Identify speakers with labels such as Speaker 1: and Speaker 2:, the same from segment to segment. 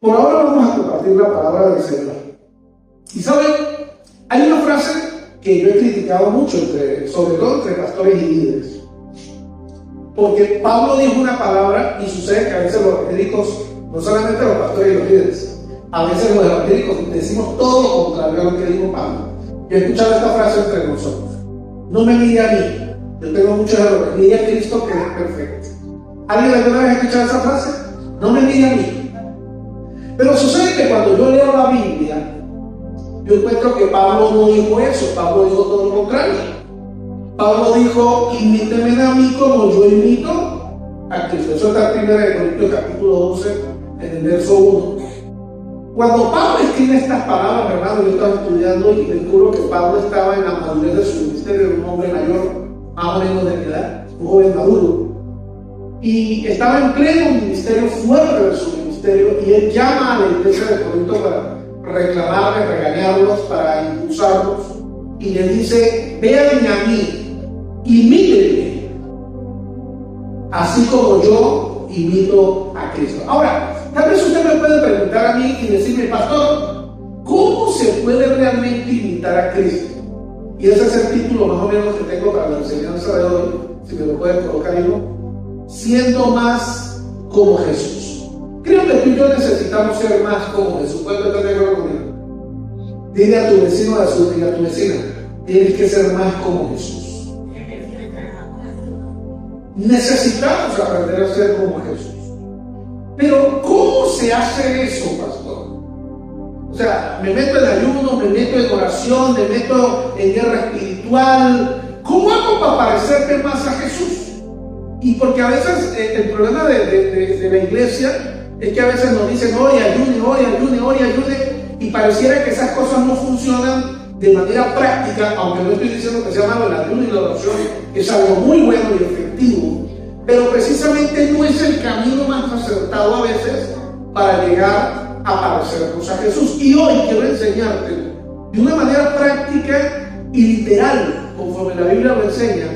Speaker 1: Por ahora vamos a compartir la palabra del Señor. Y saben, hay una frase que yo he criticado mucho, sobre todo entre pastores y líderes. Porque Pablo dijo una palabra y sucede que a veces los evangélicos, no solamente los pastores y los líderes, a veces los evangélicos decimos todo lo contrario a lo que dijo Pablo. Yo he escuchado esta frase entre nosotros: no me mire a mí, yo tengo muchos errores, mire a Cristo que es perfecto. ¿Alguien alguna vez ha escuchado esa frase? No me mire a mí. Pero sucede que cuando yo leo la Biblia, yo encuentro que Pablo no dijo eso. Pablo dijo todo lo contrario. Pablo dijo: imíteme a mí como yo imito a Cristo. Eso está en 1 Corintios capítulo 11, en el verso 1. Cuando Pablo escribe estas palabras, hermano, yo estaba estudiando y descubro que Pablo estaba en la madurez de su ministerio, un hombre mayor, más o menos de mi edad, un joven maduro. Y estaba en pleno ministerio, fuerte de su ministerio, y él llama a la iglesia de Corinto para reclamarles, regañarlos, para impulsarlos, y les dice: véanme a mí, imítenme, así como yo imito a Cristo. Ahora, tal vez usted me puede preguntar a mí y decirme: pastor, ¿cómo se puede realmente imitar a Cristo? Y ese es el título más o menos que tengo para la enseñanza de hoy, si me lo pueden colocar ahí, ¿no? Siendo más como Jesús. Creo que tú y yo necesitamos ser más como Jesús. ¿Puedes estar de acuerdo conmigo? Dile a tu vecino, a tu vecina: tienes que ser más como Jesús. Necesitamos aprender a ser como Jesús. Pero ¿cómo se hace eso, pastor? O sea, me meto en ayuno, me meto en oración, me meto en guerra espiritual. ¿Cómo hago para parecerme más a Jesús? Y porque a veces el problema de la iglesia es que a veces nos dicen: oye, ayune, y pareciera que esas cosas no funcionan de manera práctica, aunque no estoy diciendo que sea malo el ayuno y la oración, es algo muy bueno y efectivo, pero precisamente no es el camino más acertado a veces para llegar a parecernos a Jesús. Y hoy quiero enseñarte de una manera práctica y literal, conforme la Biblia lo enseña,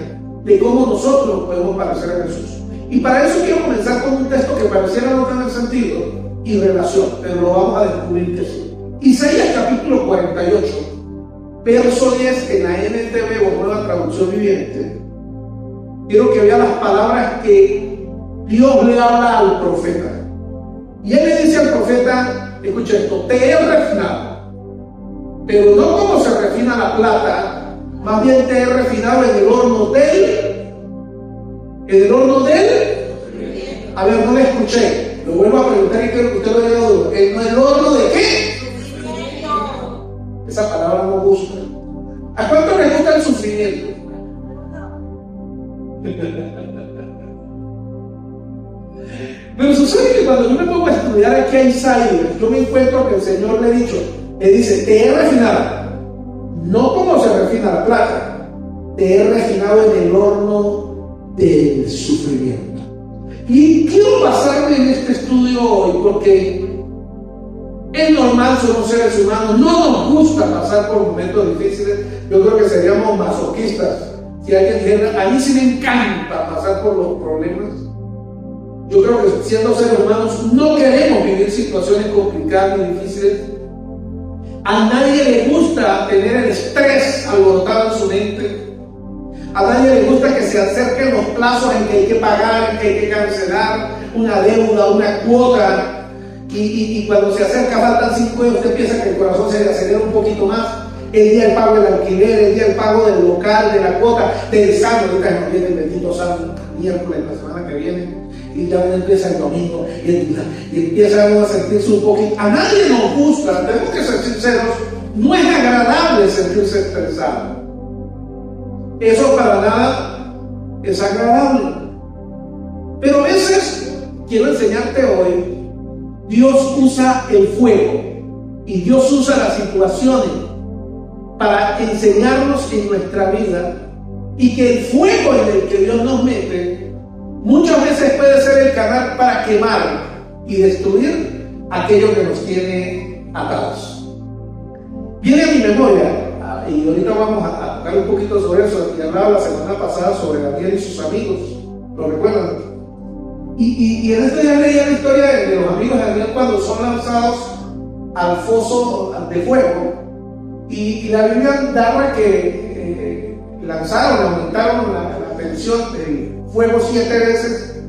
Speaker 1: de cómo nosotros podemos parecer a Jesús. Y para eso quiero comenzar con un texto que pareciera no tener sentido y relación, pero lo vamos a descubrir que sí. Isaías capítulo 48, verso 10, en la NTV o Nueva Traducción Viviente. Quiero que vea las palabras que Dios le habla al profeta. Y él le dice al profeta: escucha esto, te he refinado, pero no como se refina la plata, más bien te he refinado en el horno a ver, no le escuché, lo vuelvo a preguntar y quiero que usted lo diga duro. ¿En el horno de qué? Esa palabra no gusta. ¿A cuánto le gusta el sufrimiento? Pero sucede que cuando yo me pongo a estudiar aquí a Isaías, yo me encuentro que el Señor le dice: te he refinado, no como se refina la plata, te he refinado en el horno del sufrimiento. Y quiero basarme en este estudio hoy porque es normal, somos seres humanos, no nos gusta pasar por momentos difíciles. Yo creo que seríamos masoquistas si alguien dijera: a mí sí me encanta pasar por los problemas. Yo creo que siendo seres humanos no queremos vivir situaciones complicadas ni difíciles. A nadie le gusta tener el estrés alborotado en su mente. A nadie le gusta que se acerquen los plazos en que hay que pagar, en que hay que cancelar una deuda, una cuota. Y cuando se acerca faltan 5 euros, usted piensa que el corazón se le acelera un poquito más. El día del pago del alquiler, el día del pago del local, de la cuota, del sábado, ahorita nos viene el bendito sábado, miércoles, la semana que viene. Y ya empieza el domingo y empieza uno a sentirse un poquito. A nadie nos gusta, tenemos que ser sinceros, no es agradable sentirse estresado. Eso para nada es agradable. Pero a veces, quiero enseñarte hoy, Dios usa el fuego y Dios usa las situaciones para enseñarnos en nuestra vida, y que el fuego en el que Dios nos mete muchas veces puede ser el canal para quemar y destruir aquello que nos tiene atados. Viene a mi memoria, y ahorita vamos a tocar un poquito sobre eso, y hablaba la semana pasada sobre Daniel y sus amigos, ¿lo recuerdan? Y en este día leía la historia de los amigos de Daniel cuando son lanzados al foso de fuego. Y la Biblia narra que aumentaron la tensión del fuego 7 veces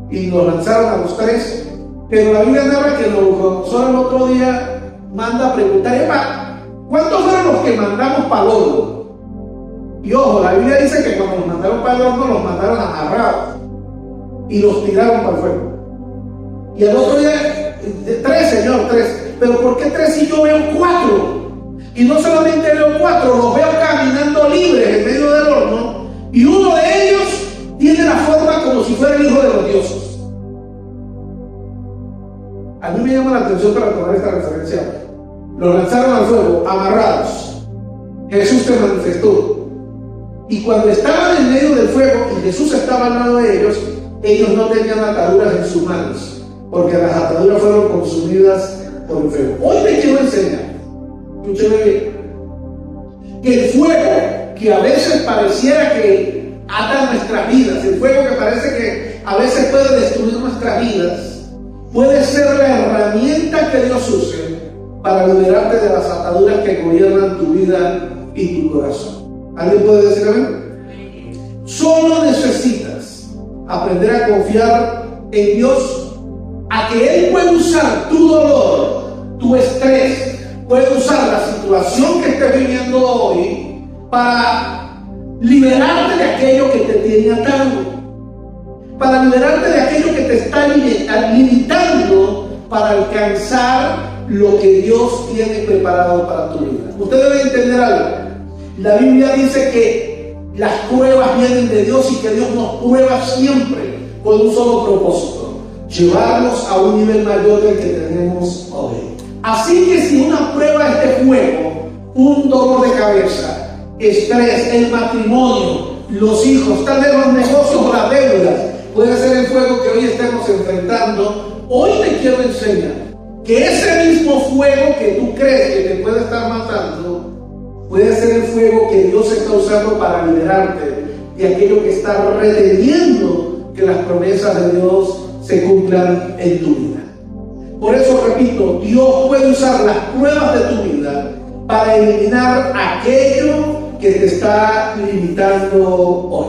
Speaker 1: y los lanzaron a los 3. Pero la Biblia narra que Nabucodonosor el otro día manda a preguntar: Epa, ¿cuántos fueron los que mandamos para el horno? Y ojo, la Biblia dice que cuando los mandaron para el horno, los mandaron amarrados y los tiraron para el fuego. Y al otro día, 3, Señor, 3. Pero ¿por qué 3 si yo veo 4? Y no solamente veo 4, los veo caminando libres en medio del horno, y uno de ellos tiene la forma como si fuera el hijo de los dioses. A mí me llama la atención para tomar esta referencia. Los lanzaron al fuego, amarrados. Jesús se manifestó. Y cuando estaban en medio del fuego y Jesús estaba al lado de ellos no tenían ataduras en sus manos, porque las ataduras fueron consumidas por el fuego. Hoy te quiero enseñar, escúchame bien, que el fuego que a veces pareciera que ata nuestras vidas, el fuego que parece que a veces puede destruir nuestras vidas, puede ser la herramienta que Dios use para liberarte de las ataduras que gobiernan tu vida y tu corazón. ¿Alguien puede decir amén? Solo necesitas aprender a confiar en Dios, a que Él puede usar tu dolor, tu estrés, puede usar la situación que estés viviendo hoy para liberarte de aquello que te tiene atado, para liberarte de aquello que te está limitando para alcanzar lo que Dios tiene preparado para tu vida. Usted debe entender algo. La Biblia dice que las pruebas vienen de Dios y que Dios nos prueba siempre con un solo propósito: llevarnos a un nivel mayor del que tenemos hoy. Así que si una prueba es de fuego, un dolor de cabeza, estrés, el matrimonio, los hijos, tal vez los negocios o las deudas, puede ser el fuego que hoy estemos enfrentando, hoy te quiero enseñar que ese mismo fuego que tú crees que te puede estar matando, puede ser el fuego que Dios está usando para liberarte de aquello que está reteniendo que las promesas de Dios se cumplan en tu vida. Por eso repito, Dios puede usar las pruebas de tu vida para eliminar aquello que te está limitando hoy.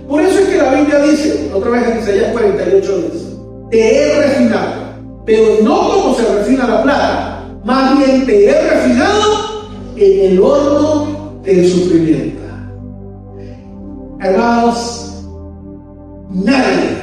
Speaker 1: Por eso es que la Biblia dice, otra vez en Isaías 48 dice: te he refinado, pero no como se refina la plata, más bien te he refinado en el horno del sufrimiento. Hermanos, nadie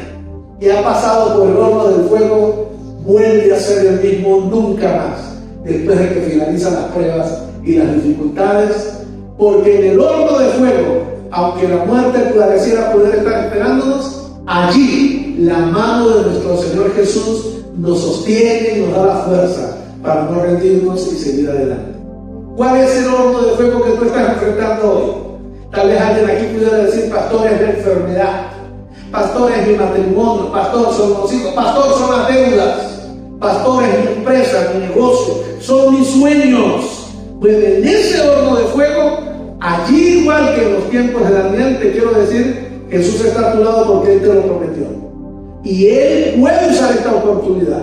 Speaker 1: que ha pasado por el horno del fuego vuelve a ser el mismo nunca más después de que finalizan las pruebas y las dificultades, porque en el horno de fuego, aunque la muerte pareciera poder estar esperándonos, allí la mano de nuestro Señor Jesús nos sostiene y nos da la fuerza para no rendirnos y seguir adelante. ¿Cuál es el horno de fuego que tú estás enfrentando hoy? Tal vez alguien aquí pudiera decir: pastor, es la enfermedad, pastor, es mi matrimonio, pastor, son los hijos, pastor, son las deudas, pastor, es mi empresa, mi negocio, son mis sueños. Pues en ese horno de fuego, allí igual que en los tiempos de Daniel, te quiero decir, Jesús está a tu lado porque Él te lo prometió. Y Él puede usar esta oportunidad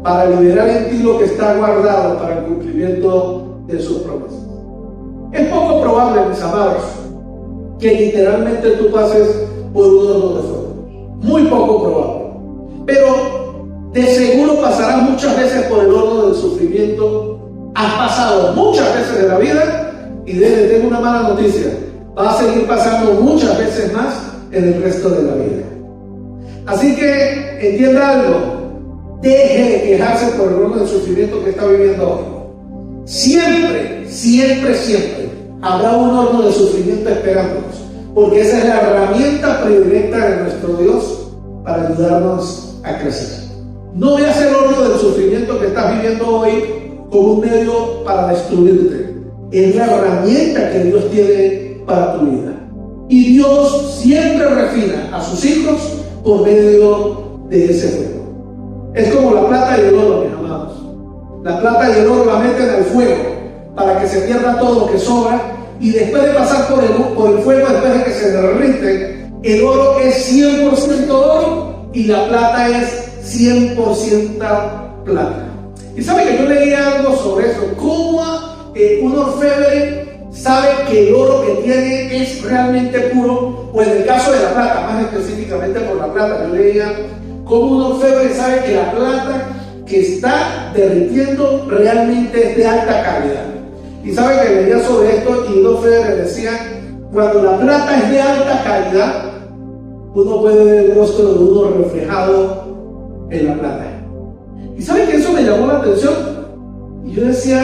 Speaker 1: para liberar en ti lo que está guardado para el cumplimiento de sus promesas. Es poco probable, mis amados, que literalmente tú pases por un horno de fuego. Muy poco probable. Pero de seguro pasarás muchas veces por el horno del sufrimiento. Has pasado muchas veces de la vida y tengo una mala noticia: vas a seguir pasando muchas veces más en el resto de la vida. Así que entienda algo: deje de quejarse por el horno del sufrimiento que está viviendo hoy. Siempre, siempre, siempre habrá un horno de sufrimiento esperándonos, porque esa es la herramienta predilecta de nuestro Dios para ayudarnos a crecer. No veas el horno del sufrimiento que estás viviendo hoy como un medio para destruirte. Es la herramienta que Dios tiene para tu vida. Y Dios siempre refina a sus hijos por medio de ese fuego. Es como la plata y el oro, mis amados. La plata y el oro la meten al fuego para que se pierda todo lo que sobra, y después de pasar por el fuego, después de que se derrite, el oro es 100% oro y la plata es 100% plata. Y sabe que yo leí algo sobre eso, cómo un orfebre sabe que el oro que tiene es realmente puro, o en el caso de la plata, más específicamente por la plata, yo leía cómo un orfebre sabe que la plata que está derritiendo realmente es de alta calidad. Y sabe que leía sobre esto y un orfebre decía, cuando la plata es de alta calidad, uno puede ver el rostro de uno reflejado en la plata. Y sabe que eso me llamó la atención. Y yo decía,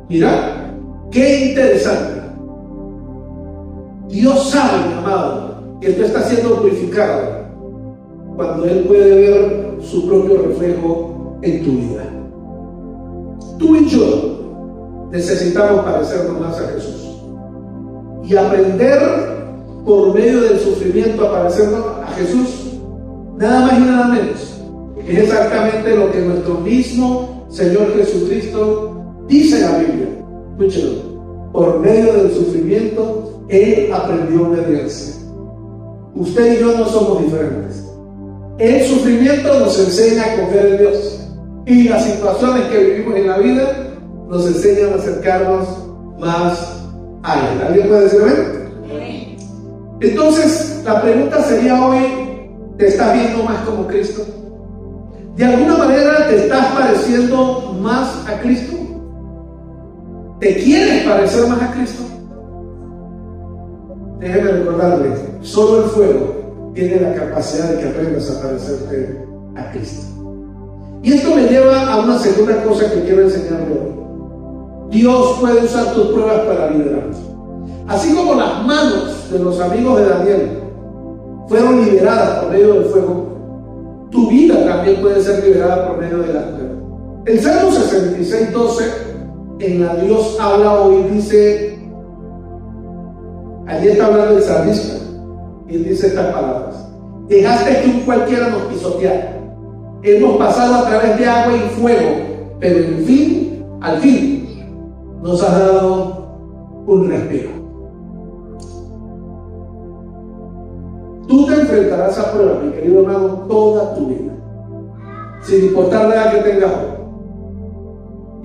Speaker 1: mira, qué interesante. Dios sabe, mi amado, que tú estás siendo purificado cuando Él puede ver su propio reflejo en tu vida. Tú y yo necesitamos parecernos más a Jesús y aprender por medio del sufrimiento a parecernos a Jesús, nada más y nada menos. Es exactamente lo que nuestro mismo Señor Jesucristo dice en la Biblia. Escúchelo. Por medio del sufrimiento, Él aprendió obediencia. Usted y yo no somos diferentes. El sufrimiento nos enseña a confiar en Dios. Y las situaciones que vivimos en la vida nos enseñan a acercarnos más a Él. ¿Alguien puede decir amén? Entonces, la pregunta sería hoy, ¿te estás viendo más como Cristo? ¿De alguna manera te estás pareciendo más a Cristo? ¿Te quieres parecer más a Cristo? Déjeme recordarle, solo el fuego tiene la capacidad de que aprendas a parecerte a Cristo. Y esto me lleva a una segunda cosa que quiero enseñarle hoy. Dios puede usar tus pruebas para liberarte. Así como las manos de los amigos de Daniel fueron liberadas por medio del fuego, tu vida también puede ser liberada por medio de la prueba. El Salmo 66:12 en la Dios habla hoy dice, allí está hablando el salmista, y él dice estas palabras: dejaste que un cualquiera nos pisoteara. Hemos pasado a través de agua y fuego, pero al fin, nos has dado un respiro. Tú te enfrentarás a pruebas, mi querido hermano, toda tu vida, sin importar la edad que tengas hoy.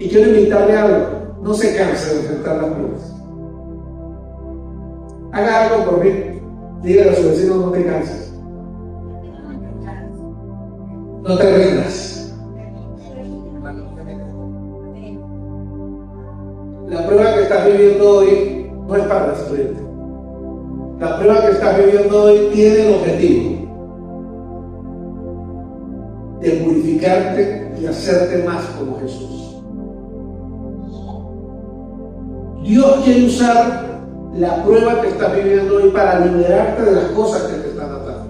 Speaker 1: Y quiero invitarle a algo: no se canse de enfrentar las pruebas. Haga algo por mí. Dígale a su vecino: no te canses. No te rindas. La prueba que estás viviendo hoy no es para destruirte. La prueba que estás viviendo hoy tiene el objetivo de purificarte y hacerte más como Jesús. Dios quiere usar la prueba que estás viviendo hoy para liberarte de las cosas que te están atando.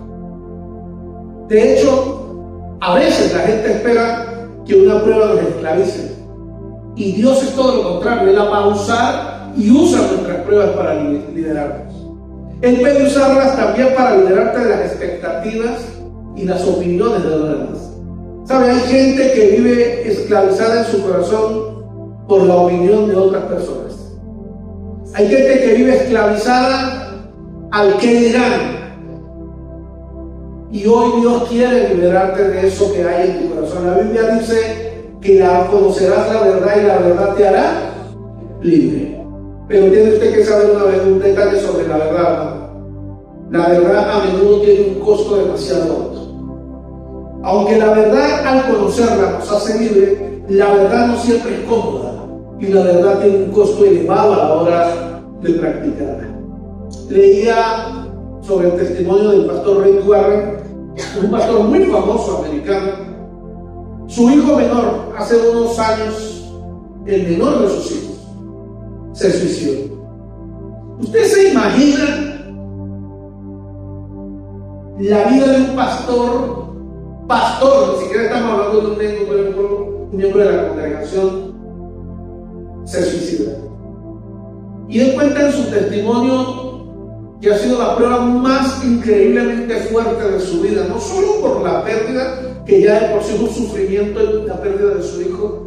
Speaker 1: De hecho, a veces la gente espera que una prueba nos esclavice. Y Dios es todo lo contrario. Él la va a usar y usa nuestras pruebas para liberarnos. Él puede usarlas también para liberarte de las expectativas y las opiniones de los demás. ¿Sabe? Hay gente que vive esclavizada en su corazón por la opinión de otras personas. Hay gente que vive esclavizada al que dirán. Y hoy Dios quiere liberarte de eso que hay en tu corazón. La Biblia dice que conocerás la verdad y la verdad te hará libre. Pero tiene usted que saber un detalle sobre la verdad, ¿no? La verdad a menudo tiene un costo demasiado alto. Aunque la verdad al conocerla nos hace libre, la verdad no siempre es cómoda. Y la verdad tiene un costo elevado a la hora de practicarla. Leía sobre el testimonio del pastor Rick Warren, un pastor muy famoso americano. Su hijo menor, hace unos años, el menor de sus hijos, se suicidó. ¿Usted se imagina la vida de un pastor, ni siquiera estamos hablando de un miembro de la congregación, se suicida? Y él cuenta en su testimonio que ha sido la prueba más increíblemente fuerte de su vida, no solo por la pérdida, que ya de por sí fue un sufrimiento, la pérdida de su hijo.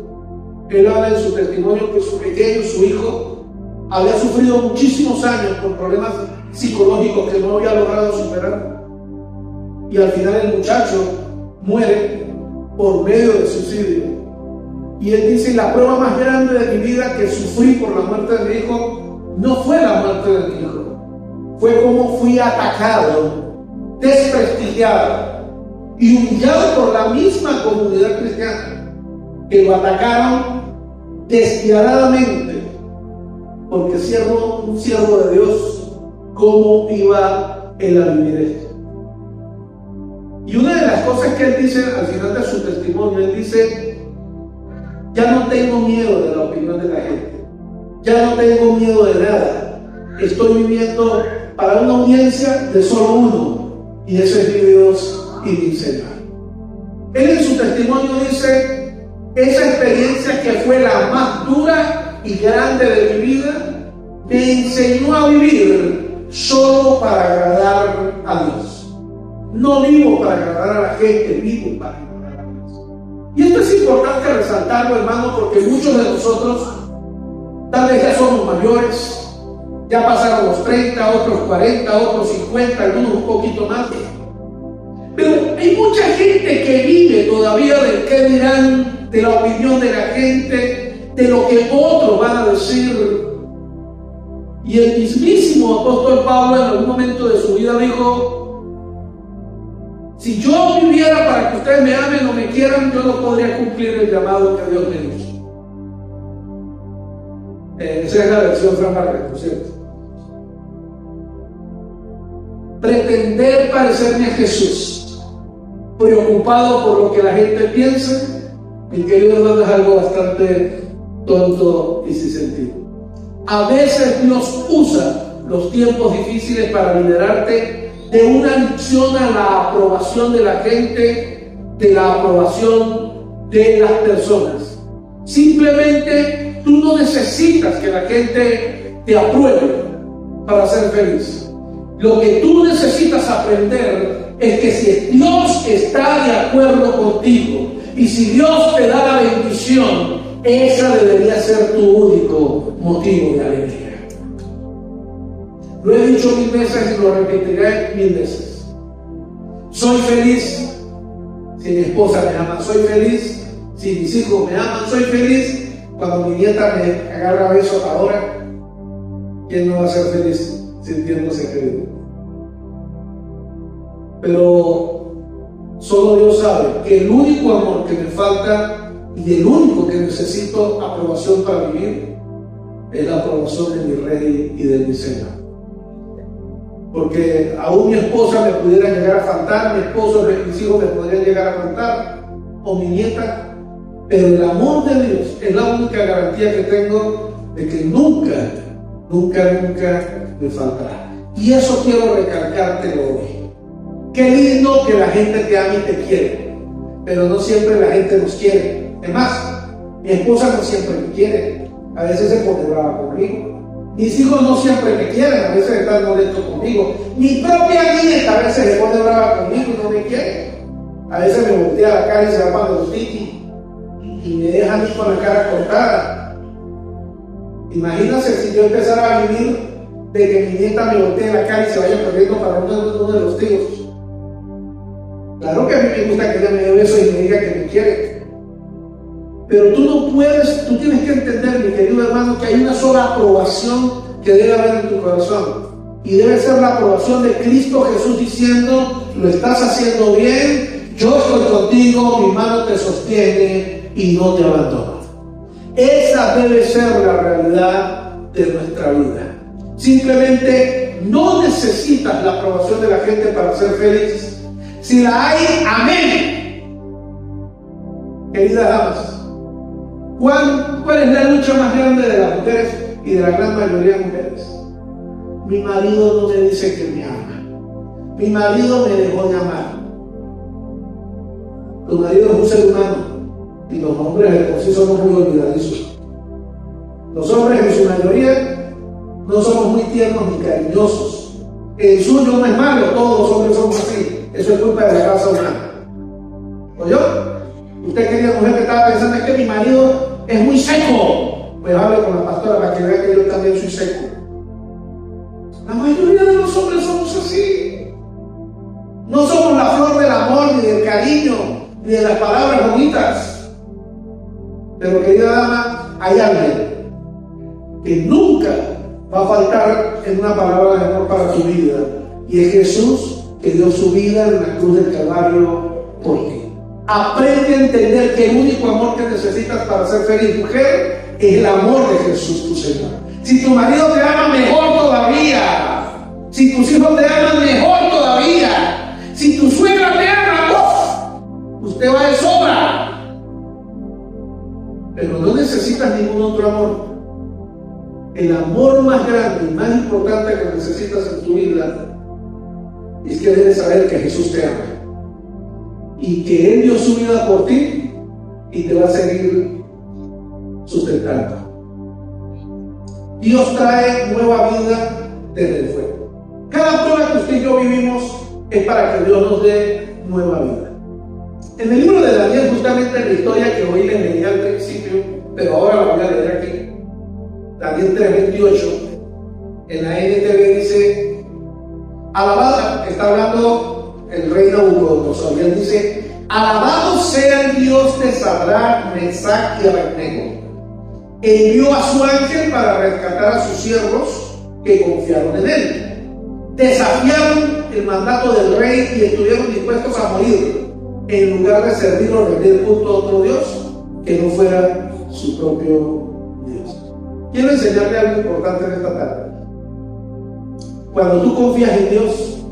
Speaker 1: Él habla en su testimonio que su pequeño, su hijo, había sufrido muchísimos años con problemas psicológicos que no había logrado superar. y al final el muchacho muere por medio de suicidio. Y él dice: la prueba más grande de mi vida que sufrí por la muerte de mi hijo no fue la muerte de mi hijo, fue como fui atacado, desprestigiado y humillado por la misma comunidad cristiana, que lo atacaron despiadadamente, porque un siervo de Dios, ¿cómo iba él a vivir esto? Y una de las cosas que él dice al final de su testimonio, él dice: ya no tengo miedo de la opinión de la gente, ya no tengo miedo de nada, estoy viviendo para una audiencia de solo uno, y ese es mi Dios y mi Señor. Él en su testimonio dice: esa experiencia que fue la más dura y grande de mi vida me enseñó a vivir solo para agradar a Dios. No vivo para agradar a la gente, vivo para agradar a Dios. Y esto es importante resaltarlo, hermano, porque muchos de nosotros tal vez ya somos mayores, ya pasaron los 30, otros 40, otros 50, algunos un poquito más. Pero hay mucha gente que vive todavía del qué dirán, de la opinión de la gente, de lo que otros van a decir. Y el mismísimo apóstol Pablo en algún momento de su vida dijo: si yo viviera para que ustedes me amen o me quieran, yo no podría cumplir el llamado que Dios me hizo. Esa es la versión Fran Margaret, ¿no es cierto? Pretender parecerme a Jesús, preocupado por lo que la gente piense, mi querido hermano, es algo bastante tonto y sin sentido. A veces Dios usa los tiempos difíciles para liberarte de una adicción a la aprobación de la gente, de la aprobación de las personas. Simplemente tú no necesitas que la gente te apruebe para ser feliz. Lo que tú necesitas aprender es que si Dios está de acuerdo contigo y si Dios te da la bendición, esa debería ser tu único motivo de alegría. Lo he dicho 1000 veces y lo repetiré 1000 veces. Soy feliz si mi esposa me ama, soy feliz si mis hijos me aman, soy feliz cuando mi nieta me agarra besos ahora. ¿Quién no va a ser feliz sintiéndose querido? Pero solo Dios sabe que el único amor que me falta y el único que necesito aprobación para vivir es la aprobación de mi Rey y de mi Señor. Porque aún mi esposa me pudiera llegar a faltar, mi esposo, mis hijos me podrían llegar a faltar, o mi nieta, pero el amor de Dios es la única garantía que tengo de que nunca me faltará. Y eso quiero recalcártelo hoy. Qué lindo que la gente te ame y te quiere, pero no siempre la gente nos quiere. Es más, mi esposa no siempre me quiere, a veces se pone brava conmigo. Mis hijos no siempre me quieren, a veces están molestos conmigo. Mi propia nieta a veces se pone brava conmigo y no me quiere. A veces me voltea la cara y se va para los titi y me deja a mí con la cara cortada. Imagínense si yo empezara a vivir de que mi nieta me voltee la cara y se vaya corriendo para uno de los tíos. Claro que a mí me gusta que ella me dé besos y me diga que me quiere. Pero tú no puedes, tú tienes que entender, mi querido hermano, que hay una sola aprobación que debe haber en tu corazón. Y debe ser la aprobación de Cristo Jesús diciendo: lo estás haciendo bien, yo estoy contigo, mi mano te sostiene y no te abandono. Esa debe ser la realidad de nuestra vida. Simplemente no necesitas la aprobación de la gente para ser feliz. Si la hay, amén. Queridas damas, ¿cuál es la lucha más grande de las mujeres y de la gran mayoría de mujeres? Mi marido no me dice que me ama. Mi marido me dejó de amar. Tu marido es un ser humano y los hombres de por sí somos muy olvidadizos. Los hombres en su mayoría no somos muy tiernos ni cariñosos. El suyo no es malo, todos los hombres somos así. Eso es culpa de la raza humana. ¿Oyó? Usted, querida mujer, que estaba pensando: es que mi marido es muy seco. Pues hable con la pastora para que vea que yo también soy seco. La mayoría de los hombres somos así. No somos la flor del cariño, ni de las palabras bonitas. Pero querida dama, hay alguien que nunca va a faltar en una palabra de amor para tu vida, y es Jesús, que dio su vida en la cruz del Calvario por ti. Aprende a entender que el único amor que necesitas para ser feliz, mujer, es el amor de Jesús, tu Señor. Si tu marido te ama, mejor todavía. Si tus hijos te aman, mejor todavía. Si tu suegra te ama, ¡uf!, usted va de sobra. Pero no necesitas ningún otro amor. El amor más grande y más importante que necesitas en tu vida es que debes saber que Jesús te ama y que Él dio su vida por ti y te va a seguir sustentando. Dios trae nueva vida desde el fuego. Cada prueba que usted y yo vivimos es para que Dios nos dé nueva vida. En el libro de Daniel, justamente en la historia que hoy le leí al principio, pero ahora la voy a leer aquí, Daniel 3:28, en la NTV dice: alabado, está hablando el rey Nabucodonosor, y él dice: alabado sea el Dios de Sadrach, Mesach y Abednego. Envió a su ángel para rescatar a sus siervos que confiaron en él. Desafiaron el mandato del rey y estuvieron dispuestos a morir en lugar de servir o rendir culto a otro Dios que no fuera su propio Dios. Quiero enseñarte algo importante en esta tarde. Cuando tú confías en Dios,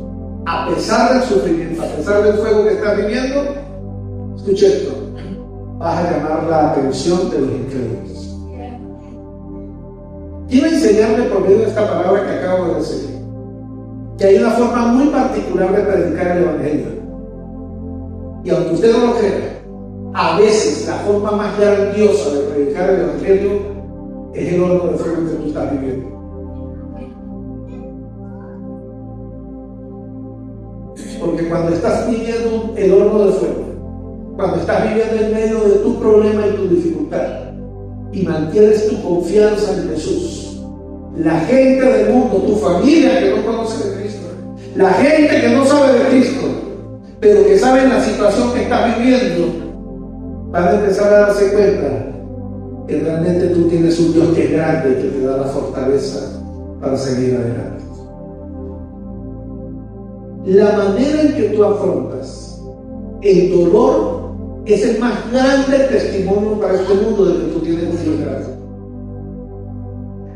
Speaker 1: a pesar del sufrimiento, a pesar del fuego que estás viviendo, escucha esto, vas a llamar la atención de los incrédulos. Quiero enseñarle por medio de esta palabra que acabo de decir, que hay una forma muy particular de predicar el Evangelio. Y aunque usted no lo crea, a veces la forma más grandiosa de predicar el Evangelio es el horno de fuego que tú estás viviendo. Porque cuando estás viviendo el horno de fuego, cuando estás viviendo en medio de tu problema y tu dificultad, y mantienes tu confianza en Jesús, la gente del mundo, tu familia que no conoce de Cristo, la gente que no sabe de Cristo, pero que sabe la situación que estás viviendo, van a empezar a darse cuenta que realmente tú tienes un Dios que es grande y que te da la fortaleza para seguir adelante. La manera en que tú afrontas el dolor es el más grande testimonio para este mundo de que tú tienes un Dios grande.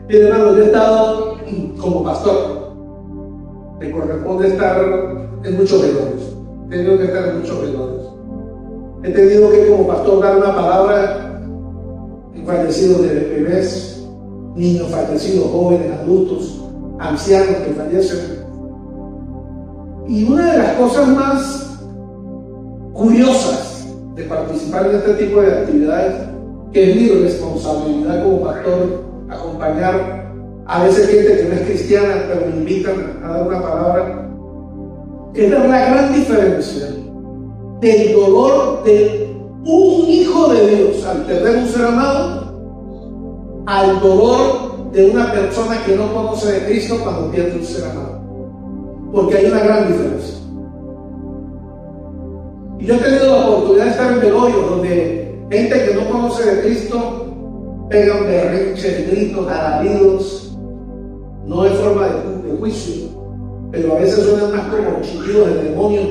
Speaker 1: Mire, hermano, yo he estado como pastor, me corresponde estar en muchos velorios, he tenido que estar en muchos velorios. He tenido que como pastor dar una palabra en fallecidos de bebés, niños fallecidos, jóvenes, adultos, ancianos que fallecen. Y una de las cosas más curiosas de participar en este tipo de actividades, que es mi responsabilidad como pastor, acompañar a veces gente que no es cristiana, pero me invitan a dar una palabra, es la gran diferencia del dolor de un hijo de Dios al perder un ser amado, al dolor de una persona que no conoce de Cristo cuando pierde un ser amado. Porque hay una gran diferencia. Y yo he tenido la oportunidad de estar en velorios donde gente que no conoce de Cristo pegan berrinches, gritos, alaridos, no de forma de juicio, pero a veces suenan más como chillidos de demonios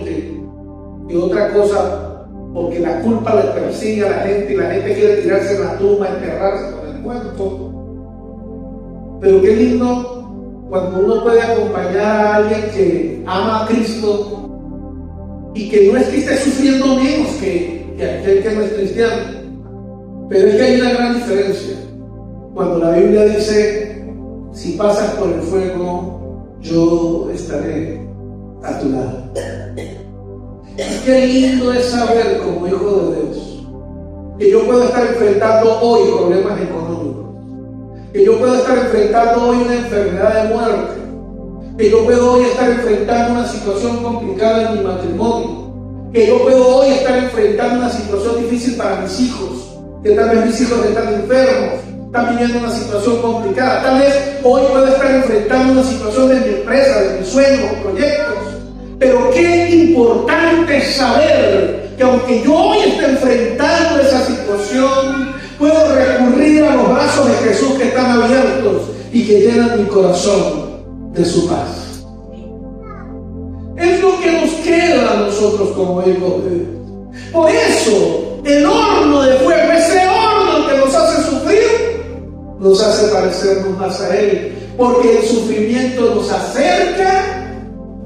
Speaker 1: que otra cosa, porque la culpa le persigue a la gente y la gente quiere tirarse en la tumba, enterrarse con el muerto. Pero qué lindo cuando uno puede acompañar a alguien que ama a Cristo y que no es que esté sufriendo menos que aquel que no es cristiano. Pero es que hay una gran diferencia. Cuando la Biblia dice: si pasas por el fuego, yo estaré a tu lado. Qué lindo es saber, como hijo de Dios, que yo puedo estar enfrentando hoy problemas económicos, que yo puedo estar enfrentando hoy una enfermedad de muerte, que yo puedo hoy estar enfrentando una situación complicada en mi matrimonio, que yo puedo hoy estar enfrentando una situación difícil para mis hijos, que tal vez mis hijos están enfermos, están viviendo una situación complicada, tal vez hoy puedo estar enfrentando una situación de mi empresa, de mis sueños, proyectos, Pero qué importante es saber que aunque yo hoy esté enfrentando esa situación, puedo recurrir a los brazos de Jesús que están abiertos y que llenan mi corazón de su paz. Es lo que nos queda a nosotros como hijos de Dios. Por eso, el horno de fuego, ese horno que nos hace sufrir, nos hace parecernos más a Él, porque el sufrimiento nos acerca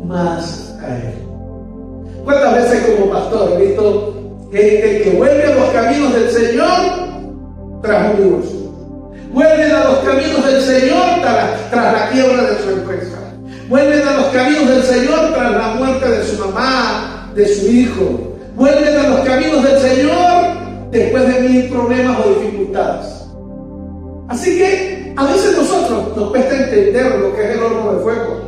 Speaker 1: más a Él. ¿Cuántas veces como pastor he visto gente que vuelve a los caminos del Señor tras un divorcio? Vuelven a los caminos del Señor tras la quiebra de su empresa. Vuelven a los caminos del Señor tras la muerte de su mamá, de su hijo. Vuelven a los caminos del Señor después de 1000 problemas o dificultades. Así que a veces nosotros nos cuesta entender lo que es el horno de fuego.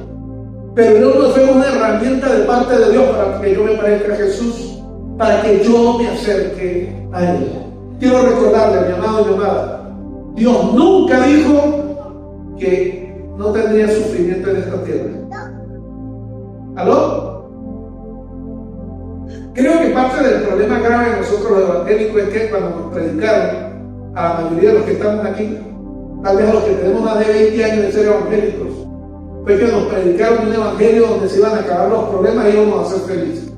Speaker 1: Pero el horno de fuego es una herramienta de parte de Dios para que yo me parezca a Jesús, para que yo me acerque a Él. Quiero recordarle, mi amado y mi amada, Dios nunca dijo que no tendría sufrimiento en esta tierra. ¿Aló? Creo que parte del problema grave de nosotros los evangélicos es que cuando nos predicaron, a la mayoría de los que estamos aquí, tal vez a los que tenemos más de 20 años de ser evangélicos, fue que nos predicaron un evangelio donde se iban a acabar los problemas y íbamos a ser felices.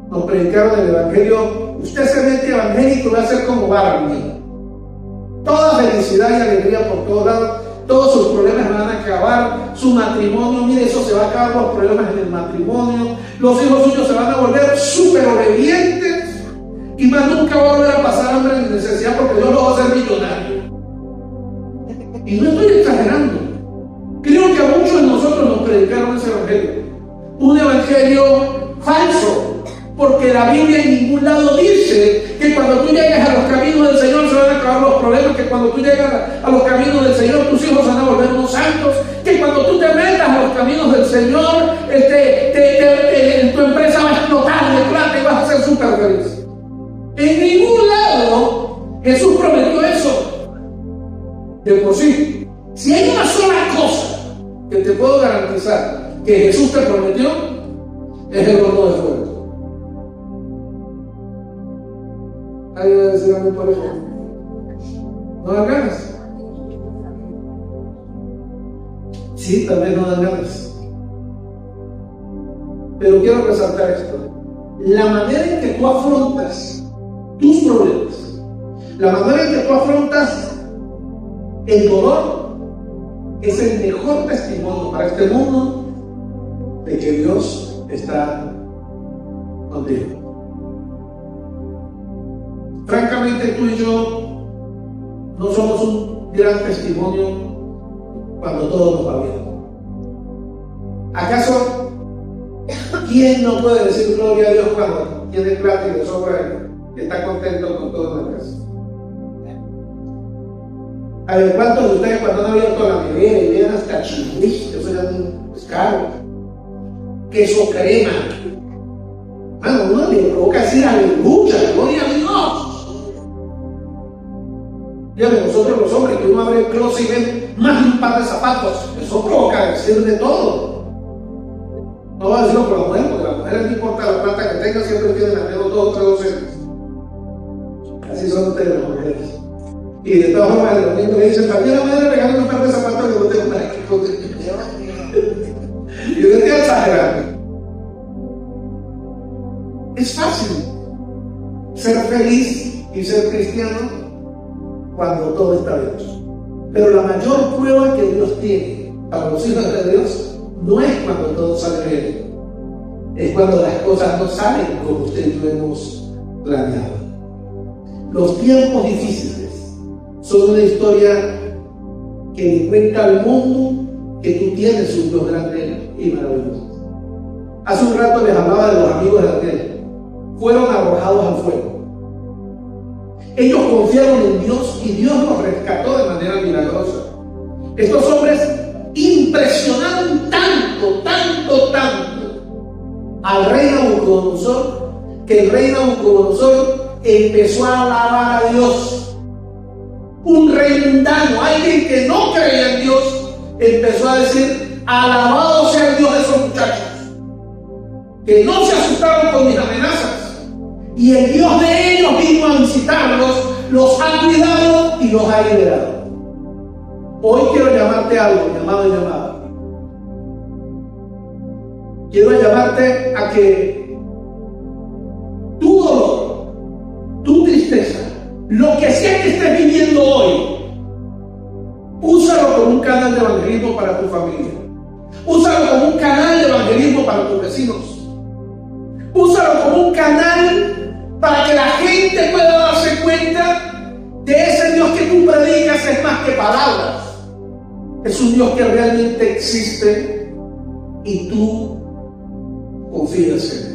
Speaker 1: Nos predicaron el evangelio, usted se mete evangélico y va a ser como Barbie. Toda felicidad y alegría por todos lados, todos sus problemas van a acabar, su matrimonio, mire, eso se va a acabar los problemas en el matrimonio, los hijos suyos se van a volver súper obedientes y más nunca va a volver a pasar hambre ni necesidad porque Dios los va a hacer millonarios. Y no estoy exagerando. Creo que a muchos de nosotros nos predicaron ese evangelio. Un evangelio falso, porque la Biblia en ningún lado dice que cuando tú llegues a los caminos del Señor se van a acabar los problemas, que cuando tú llegas a los caminos del Señor tus hijos van a volver unos santos, que cuando tú te metas a los caminos del Señor tu empresa va a explotar de plata y vas a ser súper feliz. En ningún lado Jesús prometió eso. De por sí, si hay una sola cosa que te puedo garantizar que Jesús te prometió, es el horno de fuego. ¿Alguien va a decir a mí por eso? ¿No dan ganas? Sí, también no dan ganas. Pero quiero resaltar esto. La manera en que tú afrontas tus problemas, la manera en que tú afrontas el dolor, es el mejor testimonio para este mundo de que Dios está contigo. Francamente, tú y yo no somos un gran testimonio cuando todo nos va bien. ¿Acaso quién no puede decir gloria a Dios cuando tiene plata y le sobra y está contento con todo en la casa? A ver, ¿cuántos de ustedes cuando han abierto la nevera y ven hasta chingüitos, eso ya es caro? Queso crema. Mano, uno le provoca decir aleluya, gloria a Dios. Dígame, nosotros los hombres que uno abre el closet y ven más de un par de zapatos, eso provoca decir de todo. No voy a decirlo por la mujer, porque a la mujer no importa la plata que tenga, siempre tienen al menos 2 o 3 docenas. Así son ustedes las mujeres. Y de todas formas, el domingo le dicen, también la madre le regala un par de zapatos que no tengo nada que poner. Y yo estoy exagerando. Es fácil ser feliz y ser cristiano cuando todo está bien. Pero la mayor prueba que Dios tiene para los hijos de Dios no es cuando todo sale bien, es cuando las cosas no salen como usted y yo hemos planeado. Los tiempos difíciles son una historia que le cuenta al mundo que tú tienes un Dios grande y maravilloso. Hace un rato les hablaba de los amigos de Daniel. Fueron arrojados al fuego. Ellos confiaron en Dios y Dios los rescató de manera milagrosa. Estos hombres impresionaron tanto al rey Nabucodonosor, que el rey Nabucodonosor empezó a alabar a Dios. Un rey mundano, alguien que no creía en Dios, empezó a decir: alabado sea el Dios de esos muchachos. que no se asustaron con mis amenazas. Y el Dios de ellos vino a visitarlos, los ha cuidado y los ha liberado. Hoy quiero llamarte a algo, mi amado y mi amada. Quiero llamarte a que tu dolor, tu tristeza, lo que sea que estés viviendo hoy, úsalo como un canal de evangelismo para tu familia. Úsalo como un canal de evangelismo para tus vecinos. Úsalo como un canal para que la gente pueda darse cuenta de ese Dios que tú predicas es más que palabras. Es un Dios que realmente existe y tú confías en Él.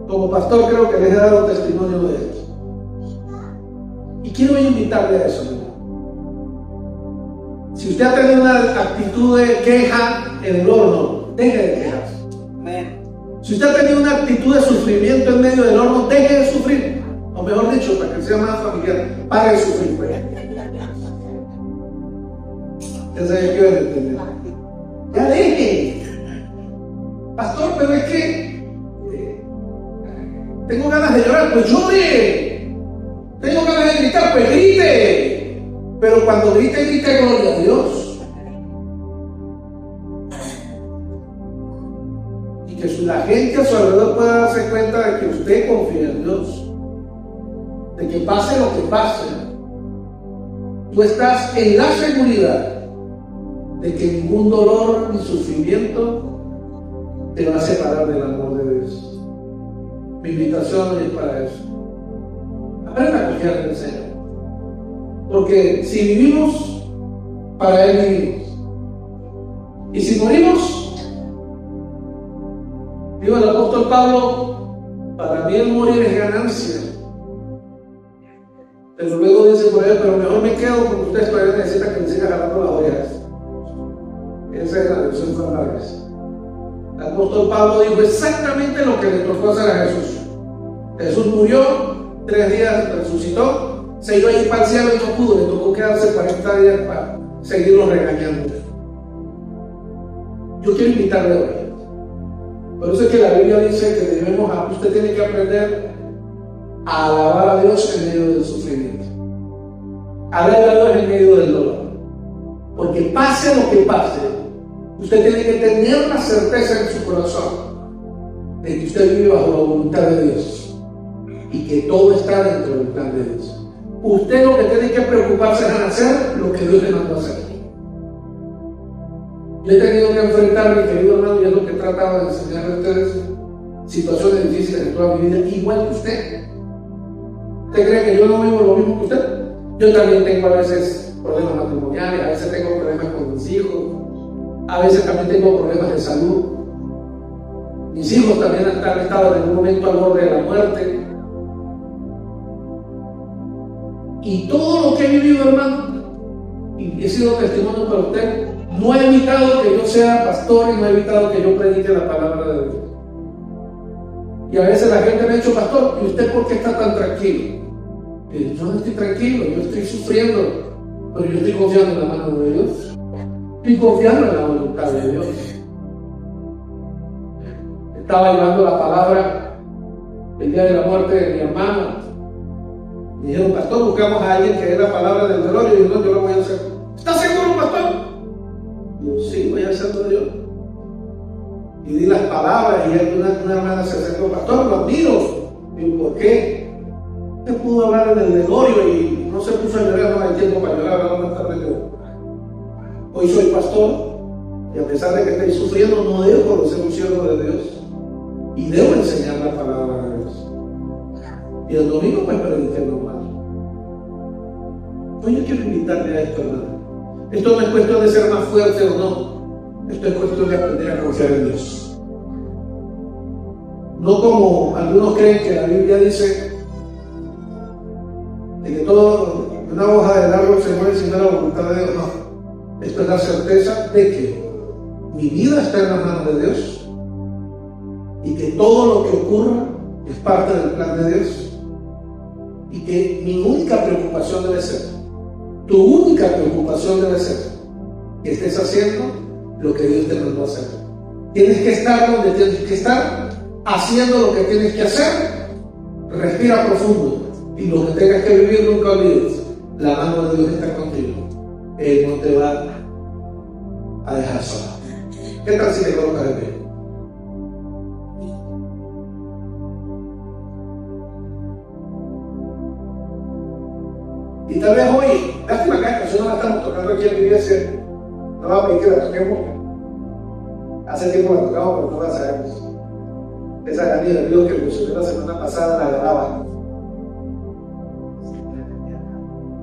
Speaker 1: Como pastor creo que les he dado testimonio de esto. Y quiero invitarle a eso, ¿no? Si usted ha tenido una actitud de queja en el horno, deje de quejarse. Si usted ha tenido una actitud de sufrimiento en medio del horno, deje de sufrir. O mejor dicho, para que sea más familiar, pare de sufrir. Ya sabe qué van a entender. Ya deje. Pastor, pero es que tengo ganas de llorar, pues llore. Tengo ganas de gritar, pues grite. Pero cuando grite, grite gloria a Dios. Y que la gente a su alrededor pueda darse cuenta de que usted confía en Dios. De que pase lo que pase, tú estás en la seguridad de que ningún dolor ni sufrimiento te va a separar del amor de Dios. Mi invitación es para eso. Aprenda a confiar en el Señor. Porque si vivimos, para Él vivimos. Y si morimos, dijo el apóstol Pablo, para mí el morir es ganancia. Pero luego dice por él, pero mejor me quedo porque ustedes todavía necesitan que me siga jalando las orejas. Esa es la versión Juan Vargas. El apóstol Pablo dijo exactamente lo que le tocó hacer a Jesús. Jesús murió, 3 días resucitó, se iba a ir para el cielo y no pudo, le tocó quedarse 40 días para seguirlo regañando. Yo quiero invitarle hoy. Por eso es que la Biblia dice que usted tiene que aprender a alabar a Dios en medio del sufrimiento. Alabar a Dios en medio del dolor. Porque pase lo que pase, usted tiene que tener la certeza en su corazón de que usted vive bajo la voluntad de Dios y que todo está dentro del plan de Dios. Usted lo que tiene que preocuparse es en hacer lo que Dios le mandó a hacer. Yo he tenido que enfrentar, mi querido hermano, y es lo que he tratado de enseñarle a ustedes, situaciones difíciles en toda mi vida, igual que usted. ¿Usted cree que yo no vivo lo mismo que usted? Yo también tengo a veces problemas matrimoniales, a veces tengo problemas con mis hijos, a veces también tengo problemas de salud. Mis hijos también han estado en un momento al borde de la muerte. Y todo lo que he vivido, hermano, y he sido testimonio para usted, no he evitado que yo sea pastor y no he evitado que yo predique la palabra de Dios. Y a veces la gente me ha dicho, pastor, ¿y usted por qué está tan tranquilo? Y yo no estoy tranquilo, yo estoy sufriendo, pero yo estoy confiando en la mano de Dios. Estoy confiando en la voluntad de Dios. Estaba llevando la palabra el día de la muerte de mi hermano. Me dijeron, pastor, buscamos a alguien que dé la palabra del velorio. Y yo, no, yo lo voy a hacer. ¿Estás seguro, pastor? Yo, sí, voy a hacerlo yo. Y di las palabras y una hermana se acercó, pastor, lo admiro. Y yo, ¿por qué? Usted pudo hablar en el velorio y no se puso a llorar, no hay tiempo para llorar, no más tarde yo. Hoy soy pastor y a pesar de que estoy sufriendo, no dejo de ser un siervo de Dios y debo enseñar la palabra de Dios. Y el domingo pues prediqué normal. Hoy yo quiero invitarle a esto, hermano. Esto no es cuestión de ser más fuerte o no. Esto es cuestión de aprender a confiar en Dios. No como algunos creen que la Biblia dice de que una hoja del árbol se mueve sin la voluntad de Dios. No. Esto es la certeza de que mi vida está en las manos de Dios y que todo lo que ocurra es parte del plan de Dios. Y que mi única preocupación debe ser, tu única preocupación debe ser que estés haciendo lo que Dios te mandó a hacer. Tienes que estar donde tienes que estar, haciendo lo que tienes que hacer. Respira profundo y lo que tengas que vivir nunca olvides. La mano de Dios está contigo. Él no te va a dejar sola. ¿Qué tal si te colocas de pie? Y tal vez hoy, lástima que esta canción no la estamos tocando aquí en la iglesia. No vamos a pedir que la toquemos. Hace tiempo la tocamos, pero no la sabemos. Esa canción de Dios que mencioné la semana pasada la grababa.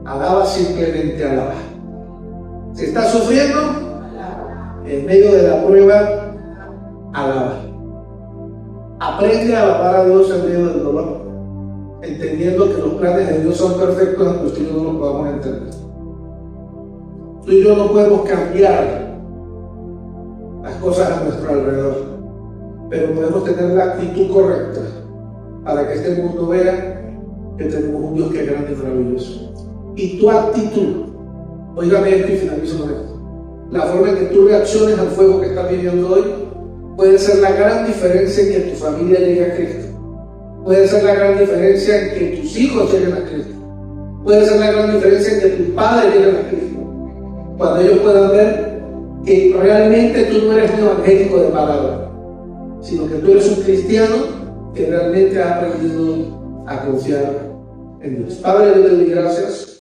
Speaker 1: Alaba, simplemente alaba. Si estás sufriendo, en medio de la prueba, alaba. Aprende a alabar a Dios en medio del dolor, entendiendo que los planes de Dios son perfectos, aunque usted y yo no los podamos entender. Tú y yo no podemos cambiar las cosas a nuestro alrededor, pero podemos tener la actitud correcta para que este mundo vea que tenemos un Dios que es grande y maravilloso. Y tu actitud, óigame esto y finalizo con esto, la forma en que tú reacciones al fuego que estás viviendo hoy puede ser la gran diferencia en que tu familia llegue a Cristo. Puede ser la gran diferencia en que tus hijos lleguen a Cristo. Puede ser la gran diferencia en que tus padres lleguen a Cristo. Cuando ellos puedan ver que realmente tú no eres un evangélico de palabra, sino que tú eres un cristiano que realmente ha aprendido a confiar en Dios. Padre, yo te doy gracias